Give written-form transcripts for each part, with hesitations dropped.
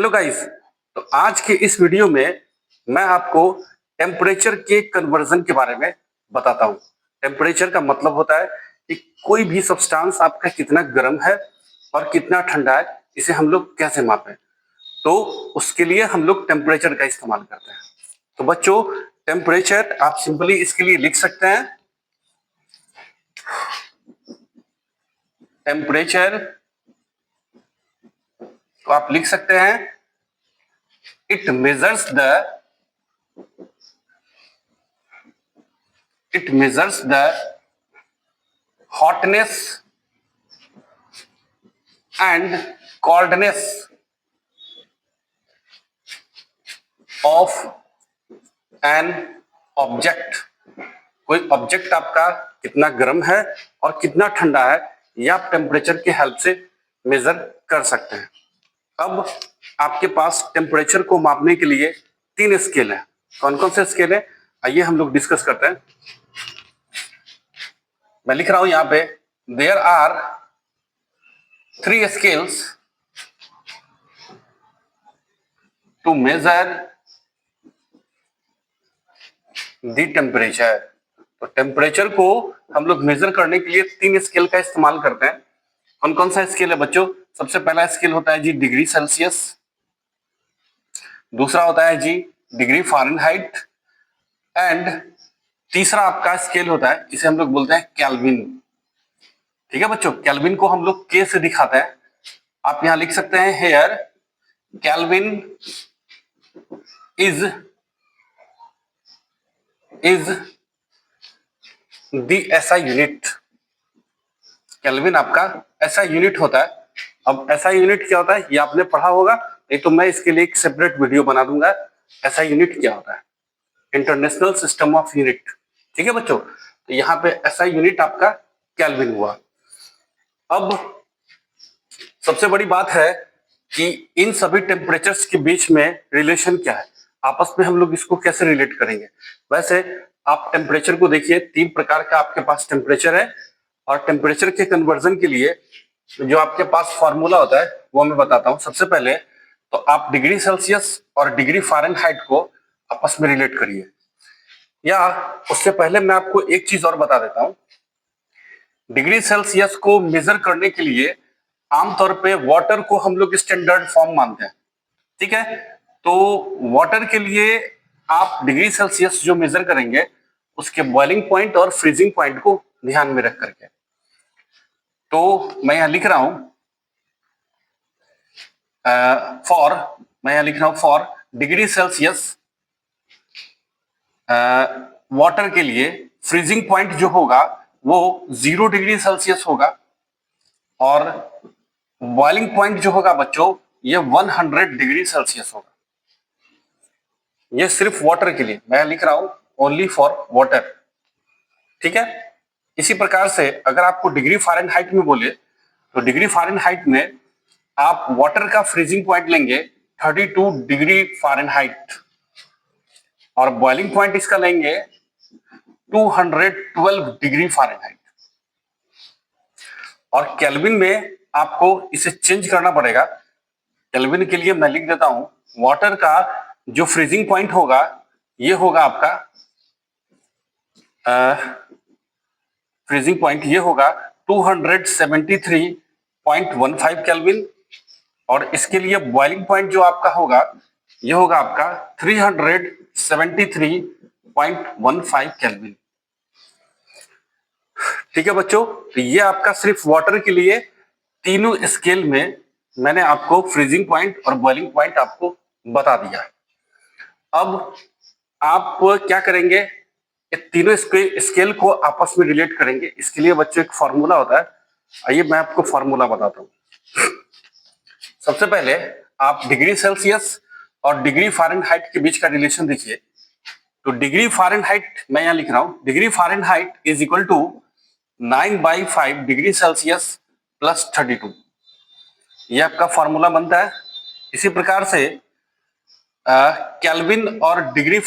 Hello guys. तो आज के इस वीडियो में मैं आपको टेम्परेचर के कन्वर्जन के बारे में बताता हूँ। टेम्परेचर का मतलब होता है कि कोई भी सब्सटेंस आपका कितना गर्म है और कितना ठंडा है, इसे हम लोग कैसे मापें। तो उसके लिए हम लोग टेम्परेचर का इस्तेमाल करते हैं। तो बच्चों, टेम्परेचर आप सिंपली इसके लिए लिख सकते हैं। टेम्परेचर को आप लिख सकते हैं, it measures the hotness and coldness of an object। कोई ऑब्जेक्ट आपका कितना गर्म है और कितना ठंडा है, ये आप टेम्परेचर के हेल्प से मेजर कर सकते हैं। अब आपके पास टेम्परेचर को मापने के लिए 3 स्केल है। कौन कौन से स्केल है, आइए हम लोग डिस्कस करते हैं। मैं लिख रहा हूं यहां पे, there are 3 scales to measure the temperature. तो टेम्परेचर को हम लोग मेजर करने के लिए 3 स्केल का इस्तेमाल करते हैं। कौन कौन सा स्केल है बच्चों? सबसे पहला स्केल होता है जी डिग्री सेल्सियस, दूसरा होता है जी डिग्री फ़ारेनहाइट, एंड तीसरा आपका स्केल होता है, इसे हम लोग बोलते हैं केल्विन। ठीक है बच्चों, केल्विन को हम लोग के से दिखाते हैं। आप यहां लिख सकते हैं, here Kelvin is the SI unit. Kelvin आपका एसआई यूनिट होता है। अब एसआई यूनिट क्या होता है ये आपने पढ़ा होगा, नहीं तो मैं इसके लिए एक सेपरेट वीडियो बना दूंगा। एसआई यूनिट क्या होता है? International system of unit. ठीक है बच्चों, तो यहाँ पे एसआई यूनिट आपका केल्विन हुआ। अब सबसे बड़ी बात है कि इन सभी टेम्परेचर्स के बीच में रिलेशन क्या है, आपस में हम लोग इसको कैसे रिलेट करेंगे। वैसे आप टेम्परेचर को देखिए, 3 प्रकार का आपके पास टेम्परेचर है, और टेम्परेचर के कन्वर्जन के लिए जो आपके पास फॉर्मूला होता है वो मैं बताता हूं। सबसे पहले तो आप डिग्री सेल्सियस और डिग्री फ़ारेनहाइट को आपस में रिलेट करिए, या उससे पहले मैं आपको एक चीज और बता देता हूं। डिग्री सेल्सियस को मेजर करने के लिए आमतौर पे वाटर को हम लोग स्टैंडर्ड फॉर्म मानते हैं। ठीक है, तो वाटर के लिए आप डिग्री सेल्सियस जो मेजर करेंगे उसके बॉइलिंग पॉइंट और फ्रीजिंग पॉइंट को ध्यान में रख करके, तो मैं यहां लिख रहा हूं फॉर डिग्री सेल्सियस वाटर के लिए फ्रीजिंग पॉइंट जो होगा वो 0 डिग्री सेल्सियस होगा, और बॉइलिंग पॉइंट जो होगा बच्चों ये 100 डिग्री सेल्सियस होगा। ये सिर्फ वाटर के लिए मैं लिख रहा हूं, ओनली फॉर वाटर। ठीक है, इसी प्रकार से अगर आपको डिग्री फ़ारेनहाइट में बोले तो डिग्री फ़ारेनहाइट में आप वाटर का फ्रीजिंग पॉइंट लेंगे 32 डिग्री फ़ारेनहाइट, और बॉइलिंग पॉइंट इसका लेंगे 212 डिग्री फ़ारेनहाइट। और केल्विन में आपको इसे चेंज करना पड़ेगा। केल्विन के लिए मैं लिख देता हूं, वाटर का जो फ्रीजिंग पॉइंट होगा ये होगा आपका फ्रीजिंग पॉइंट ये होगा 273.15 केल्विन, और इसके लिए बॉइलिंग पॉइंट जो आपका होगा ये होगा आपका 373.15 केल्विन। ठीक है बच्चों, तो ये आपका सिर्फ वाटर के लिए तीनों स्केल में मैंने आपको फ्रीजिंग पॉइंट और बॉइलिंग पॉइंट आपको बता दिया। अब आप क्या करेंगे, ये तीनों स्केल को आपस में रिलेट करेंगे। इसके लिए बच्चों एक फॉर्मूला होता है, आइए मैं आपको फॉर्मूला बताता हूं। सबसे पहले आप डिग्री सेल्सियस और डिग्री फ़ारेनहाइट के बीच का रिलेशन देखिए। तो डिग्री फ़ारेनहाइट मैं यहां लिख रहा हूं, degree Fahrenheit is equal to 9/5 degree Celsius plus 32। ये आपका फॉर्मूला बनता है। इसी प्रकार से केल्विन और डिग्री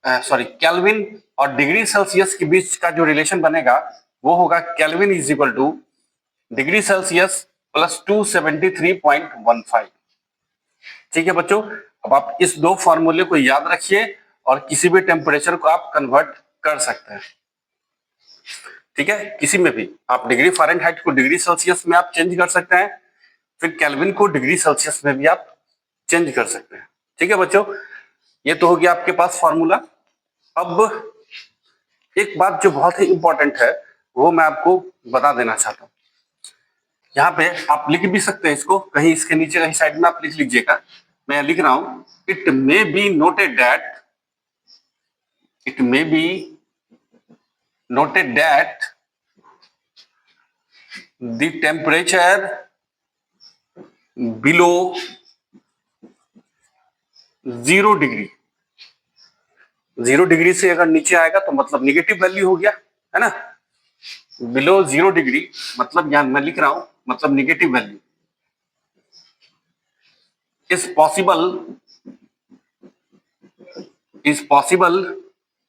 केल्विन और डिग्री सेल्सियस के बीच का जो रिलेशन बनेगा वो होगा kelvin is equal two degree Celsius plus 273.15। ठीक है बच्चों, अब आप इस दो फॉर्मूले को याद रखिए और किसी भी टेम्परेचर को आप कन्वर्ट कर सकते हैं। ठीक है, किसी में भी आप डिग्री फ़ारेनहाइट को डिग्री सेल्सियस में आप चेंज कर सकते हैं, फिर केल्विन को डिग्री सेल्सियस में भी आप चेंज कर सकते हैं। ठीक है बच्चों, ये तो हो गया आपके पास फॉर्मूला। अब एक बात जो बहुत ही इंपॉर्टेंट है वो मैं आपको बता देना चाहता हूं। यहाँ पे आप लिख भी सकते हैं इसको, कहीं इसके नीचे कहीं साइड में आप लिख लीजिएगा। मैं लिख रहा हूं, it may be noted that, it may be noted that the temperature below 0 degree, 0 degree से अगर नीचे आएगा तो मतलब निगेटिव वैल्यू हो गया, है ना। बिलो 0 डिग्री मतलब यहां मैं लिख रहा हूं मतलब negative value is possible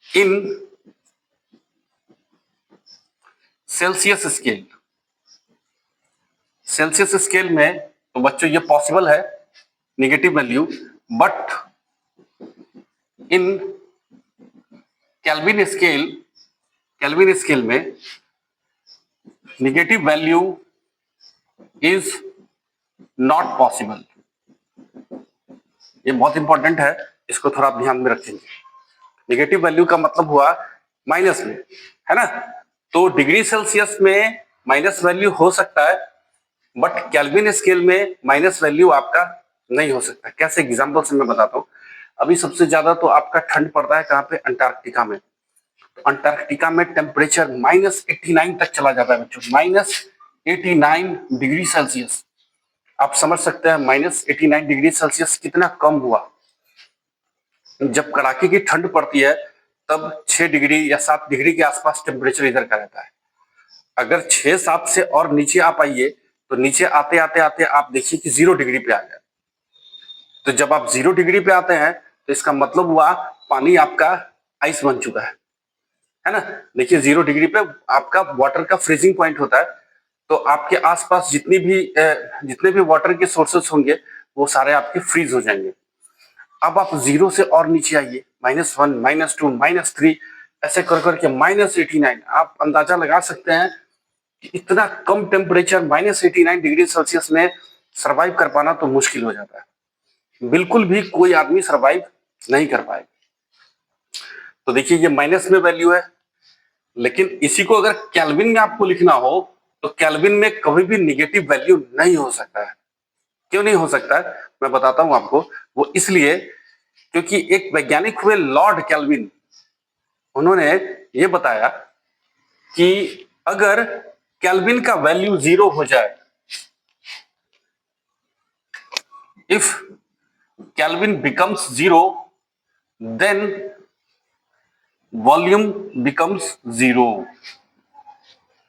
in Celsius scale. Celsius scale में तो बच्चों ये पॉसिबल है negative value, but in Kelvin scale में negative value is not possible. ये बहुत इंपॉर्टेंट है, इसको थोड़ा आप ध्यान में रखेंगे। निगेटिव वैल्यू का मतलब हुआ माइनस में, है ना। तो डिग्री सेल्सियस में माइनस वैल्यू हो सकता है, बट केल्विन स्केल में माइनस वैल्यू आपका नहीं हो सकता। कैसे, एग्जांपल से मैं बताता हूँ। अभी सबसे ज्यादा तो आपका ठंड पड़ता है कहाँ पे, अंटार्कटिका में। तो अंटार्कटिका में टेम्परेचर -89 तक चला जाता है बच्चों, -89 डिग्री सेल्सियस। आप समझ सकते हैं -89 डिग्री सेल्सियस कितना कम हुआ। जब कड़ाके की ठंड पड़ती है तब 6 डिग्री या 7 डिग्री के आसपास टेम्परेचर इधर का रहता है। अगर 6-7 से और नीचे आप आइए तो नीचे आते आते आते आप देखिए कि 0 डिग्री पे आ गया। तो जब आप 0 डिग्री पे आते हैं तो इसका मतलब हुआ पानी आपका आइस बन चुका है ना। देखिए 0 डिग्री पे आपका वाटर का फ्रीजिंग पॉइंट होता है, तो आपके आसपास जितने भी वाटर के सोर्सेस होंगे वो सारे आपके फ्रीज हो जाएंगे। अब आप 0 से और नीचे आइए, -1, -2, -3 ऐसे कर करके -89। आप अंदाजा लगा सकते हैं कि इतना कम टेम्परेचर -89 डिग्री सेल्सियस में सरवाइव कर पाना तो मुश्किल हो जाता है। बिल्कुल भी कोई आदमी सरवाइव नहीं कर पाएगा। तो देखिए ये माइनस में वैल्यू है, लेकिन इसी को अगर केल्विन में आपको लिखना हो तो केल्विन में कभी भी निगेटिव वैल्यू नहीं हो सकता है। क्यों नहीं हो सकता है मैं बताता हूं आपको। वो इसलिए क्योंकि एक वैज्ञानिक हुए लॉर्ड केल्विन, उन्होंने ये बताया कि अगर केल्विन का वैल्यू 0 हो जाए, if Kelvin becomes 0 then volume becomes 0।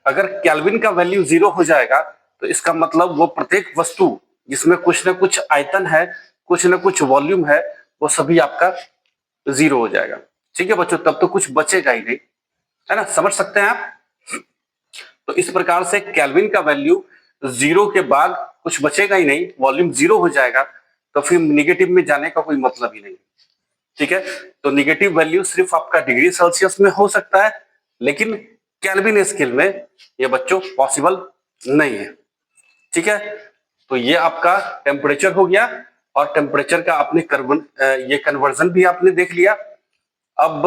अगर केल्विन का वैल्यू 0 हो जाएगा तो इसका मतलब वो प्रत्येक वस्तु जिसमें कुछ ना कुछ आयतन है, कुछ ना कुछ वॉल्यूम है, वो सभी आपका 0 हो जाएगा। ठीक है बच्चों, तब तो कुछ बचेगा ही नहीं, है ना। समझ सकते हैं आप। तो इस प्रकार से केल्विन का वैल्यू 0 के बाद कुछ बचेगा ही नहीं, वॉल्यूम 0 हो जाएगा, तो फिर निगेटिव में जाने का कोई मतलब ही नहीं। ठीक है, तो निगेटिव वैल्यू सिर्फ आपका डिग्री सेल्सियस में हो सकता है, लेकिन केल्विन स्केल में ये बच्चों पॉसिबल नहीं है। ठीक है, तो ये आपका टेम्परेचर हो गया और टेम्परेचर का आपने ये कन्वर्जन भी आपने देख लिया। अब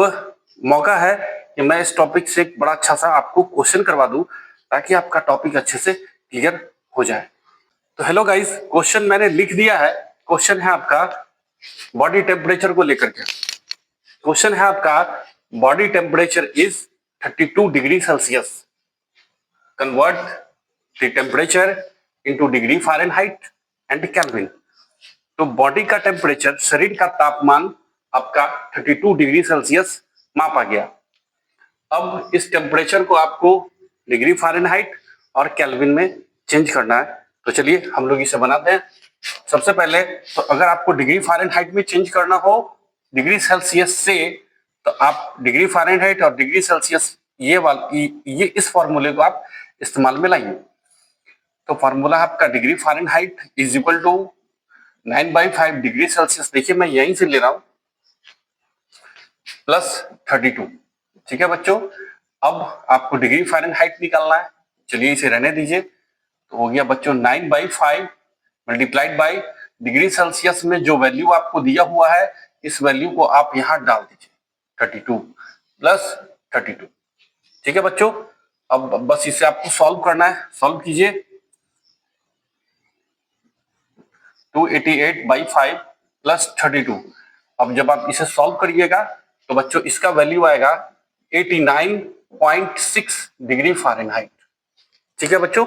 मौका है कि मैं इस टॉपिक से एक बड़ा अच्छा सा आपको क्वेश्चन करवा दूं ताकि आपका टॉपिक अच्छे से क्लियर हो जाए। तो हेलो गाइस, क्वेश्चन मैंने लिख दिया है। क्वेश्चन है आपका बॉडी टेम्परेचर को लेकर के। क्वेश्चन है आपका body temperature is 32 degree Celsius, convert the temperature into degree Fahrenheit and kelvin. तो बॉडी का टेम्परेचर, शरीर का तापमान आपका 32 डिग्री सेल्सियस मापा गया। अब इस टेम्परेचर को आपको डिग्री फ़ारेनहाइट और केल्विन में चेंज करना है। तो चलिए हम लोग इसे बनाते हैं। सबसे पहले तो अगर आपको डिग्री फ़ारेनहाइट में चेंज करना हो डिग्री सेल्सियस से, तो आप डिग्री फ़ारेनहाइट और डिग्री सेल्सियस ये इस फॉर्मूले को आप इस्तेमाल में लाइए। तो फॉर्मूला आपका degree Fahrenheit is equal to 9/5 degree Celsius, देखिए मैं यहीं से ले रहा हूं, +32। ठीक है बच्चों, अब आपको डिग्री फ़ारेनहाइट निकालना है। चलिए इसे रहने दीजिए। तो हो गया बच्चों 9/5 मल्टीप्लाइड बाई डिग्री सेल्सियस में जो वैल्यू आपको दिया हुआ है, इस वैल्यू को आप यहां डाल दीजिए, 32 + 32। ठीक है बच्चों, अब बस इसे आपको सॉल्व करना है। सॉल्व कीजिए। 288/5 + 32। अब जब आप इसे सॉल्व करिएगा तो बच्चों इसका वैल्यू आएगा 89.6 डिग्री फ़ारेनहाइट। ठीक है बच्चों,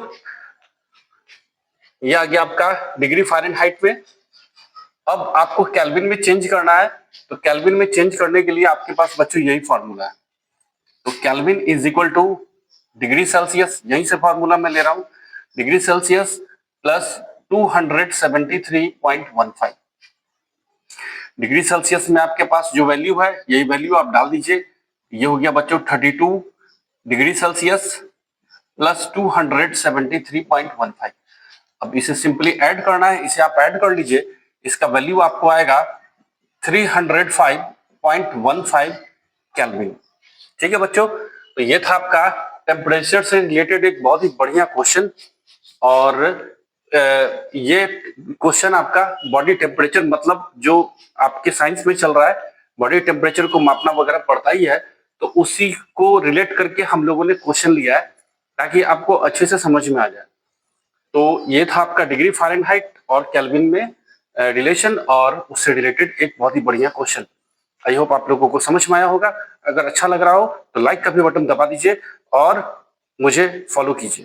ये आ गया आपका डिग्री फ़ारेनहाइट में। अब आपको केल्विन में चेंज करना है, तो केल्विन में चेंज करने के लिए आपके पास बच्चों यही फॉर्मूला है। तो kelvin is equal two degree Celsius, यहीं से फॉर्मूला मैं ले रहा हूं, degree Celsius plus 273.15। Degree Celsius में आपके पास जो वैल्यू है, यही वैल्यू आप डाल दीजिए। ये हो गया बच्चों 32 डिग्री सेल्सियस प्लस 273.15। अब इसे सिंपली ऐड करना है, इसे आप ऐड कर लीजिए। इसका वैल्यू आपको आएगा 305.15 केल्विन। ठीक है बच्चों, तो ये था आपका टेम्परेचर से रिलेटेड एक बहुत ही बढ़िया क्वेश्चन। और ये क्वेश्चन आपका बॉडी टेम्परेचर, मतलब जो आपके साइंस में चल रहा है, बॉडी टेम्परेचर को मापना वगैरह पड़ता ही है, तो उसी को रिलेट करके हम लोगों ने क्वेश्चन लिया है ताकि आपको अच्छे से समझ में आ जाए। तो ये था आपका डिग्री फ़ारेनहाइट और केल्विन में रिलेशन, और उससे रिलेटेड एक बहुत ही बढ़िया क्वेश्चन। आई होप आप लोगों को समझ में आया होगा। अगर अच्छा लग रहा हो तो लाइक का भी बटन दबा दीजिए और मुझे फॉलो कीजिए।